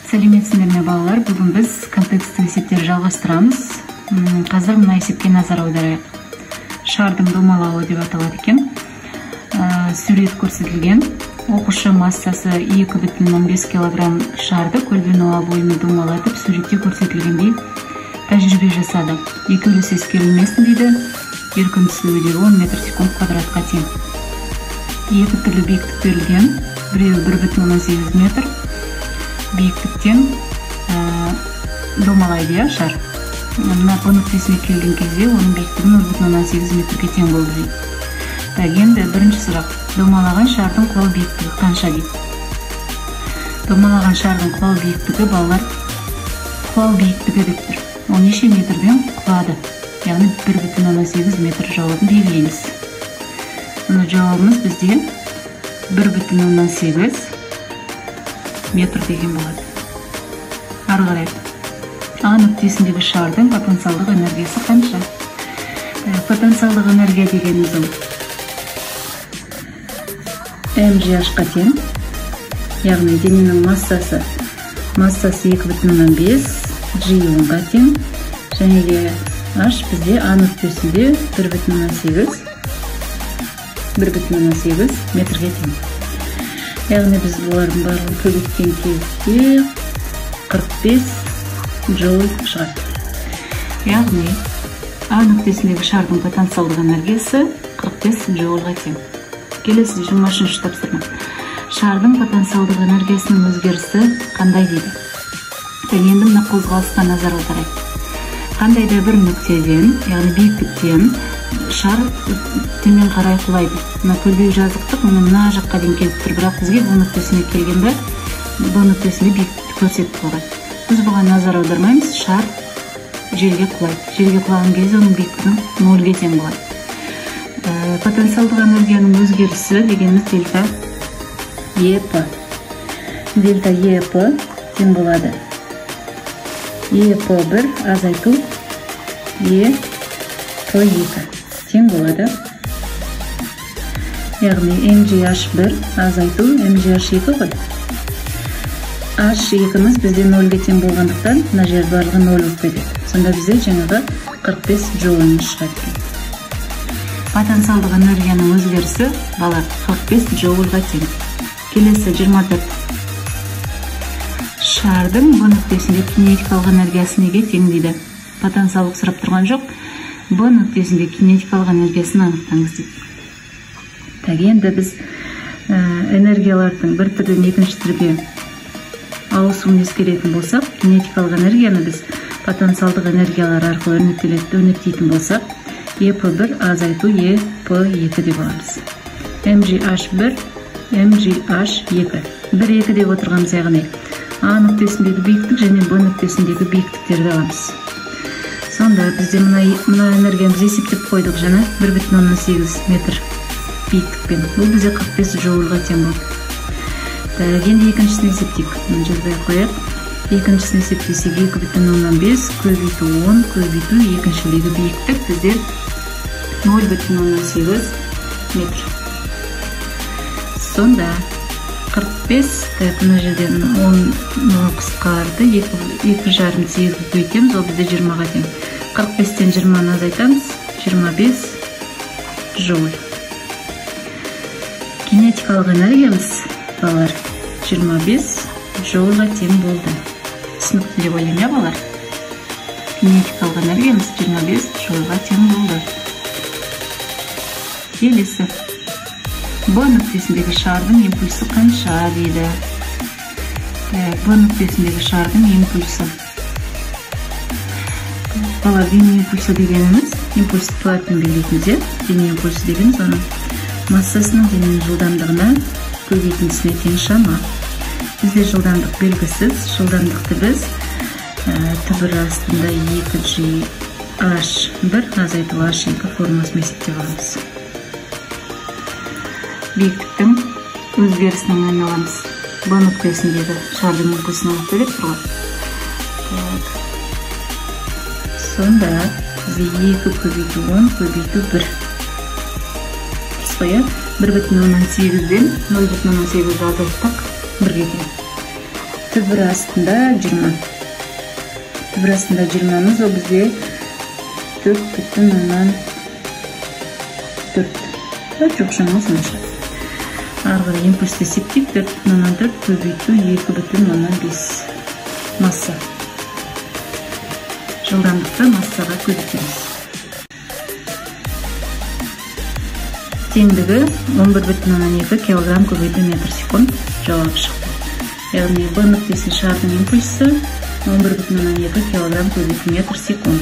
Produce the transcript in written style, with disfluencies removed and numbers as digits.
Сәлеметсіздер ме балалар? Бүгін біз контексті есептерді жалғастырамыз. Қазір мына есепке назар аударайық. Шардың домалауы деп аталады екен. Сурет көрсетілген. Оқушы массасы 2,5 кг шарды көлбеу ауа бойымен домалатып, суретте көрсетілгендей тәжірибе жасады. Екі үлесі ескерілмесін дейді. Еркін түсуде 10 метр/секунд квадратқа тең. Екі түрлі биіктік берілген. Біреуі 1,8 метр. Биіктіктен домалайды шар. Мына по нүктесіне келген кезде оның биіктігі 0,8 метрге тең болды дейді. Енді бірінші сұрақ. Домалаған шардың құлау биіктігі қанша дейді. Домалаған шардың құлау биіктігі балалар құлау биіктігі деп тұр. Ол неше метрден құлады? Яғни 1,8 метр жауабын белгілейміз. Мұны жауабымыз бізде 1,8 метр деген болады. Ары қарай. А нүктесіндегі шардың потенциалдық энергиясы қанша? Потенциалдық энергия дегеніміз mgh-қа тең. Яғни дененің массасы 2,5 g-10-ға тең. Және де h бізде А нүктесінде 1,8 метрге тең. Яғни біз бұлардың барлығын көбейткен кезде 45 джоуль шығады. Яғни А нүктесіндегі шардың потенциалдық энергиясы 45 джоульға тең. Келесі 23-ші тапсырма. Шардың потенциалдық энергиясының өзгерісі қандай дейді? Енді мына қозғалысқа назар аударайық. Қандай да бір нүктеден, яғни биіктіктен шар төмен қарай құлайды. Мына көлбеу жазықтық мына жаққа дейін келіп тұр, бірақ бізге бұл нүктесіне келгенде бұл нүктесінде биіктікті көрсетіп қойған. Біз бұған назар аудармаймыз, шар жерге құлайды. Жерге құлаған кезде оның биіктігі 0-ге тең болады. Потенциалдық энергияның өзгерісі дегеніміз дельта ЕП. Дельта ЕП тең болады. ЕП1 азайту ЕП2 тең болады. Яғни mgh1 азайту mgh2 ғой. H2-міз бізде 0-ге тең болғандықтан, мына жер барлығы 0 болып кетеді. Сонда бізде жаңағы 45 джоуль шығады. Потенциалдық энергияның өзгерісі балар 45 джоульға тең. Келесі 24. Шардың бұл нүктесінде кинетикалық энергиясы неге тең дейді. Потенциалдық сұрап тұрған жоқ. Бұл нүктесінде кинетикалық энергиясын анықтаңыз дейді. Енді біз энергиялардың бір түрден екінші түрге ауысуын ескеретін болсақ, кинетикалық энергияны біз потенциалдық энергиялар арқылы өрнектейтін болсақ, ЕП1 азайту ЕП2 деп аламыз. mgh1, mgh2. 1-2 деп отырғанымыз яғни А нүктесіндегі биіктік және Б нүктесіндегі биіктіктерді аламыз. Сонда бізде мына энергиямызды есептеп қойдық жаңа 1,8 метр биіктікпен. Бұл бізде 45 джоульға тең болды. Енді екіншісін есептейік. Жазбай қояйық. Екіншісін есептесек 2,5 көбейту 10 көбейту екіншілегі биіктік бізде 0,8 метр. Сонда 45 мына жерден 10 қысқарды 2,5 8-ге көбейтеміз, ол бізде 20-ға тең. 45-тен 20-ны азайтамыз, 25 джоуль. Кинетикалық энергиямыз балар 25 джоульға тең болды. Түсінікті деп ойлаймын, балар? Кинетикалық энергиямыз 25 джоульға тең болды. Келесі. Б нүктесіндегі шардың импульсы қанша дейді. Б нүктесіндегі шардың импульсы. Балар, дене импульсы дегеніміз, импульс қуатын белгілейтінде, дене импульсы дегеніміз оның массасының дененің жылдамдығына көбейтіндісіне тең шама. Бізде жылдамдық белгісіз, жылдамдықты біз түбір астында 2g(h1) азайту h2 формасын есептеп аламыз. Биіктіктің өзгерісінің айналамыз. Б нүктесіндегі шардың импульсін анықтап тұрған. Сонда бізде 2 көбейту 10 көбейту 1. Қысқая 1,8-ден 0,8 азайттық 1-ге тең. түбір астында 20. Түбір астында 20-мыз, ол бізге 4,4. Жоқ жаңыз мұнша. Арғыры импульсті септик 4,4 көбейту 2,5 масса. Жылдамдықты массаға көбейтеміз. Теңдігі 11,2 килограмм көбейту метр секунд жауап шықты. Яғни B нүктесін шардың импульсі 11,2 килограмм көбейту метр секунд.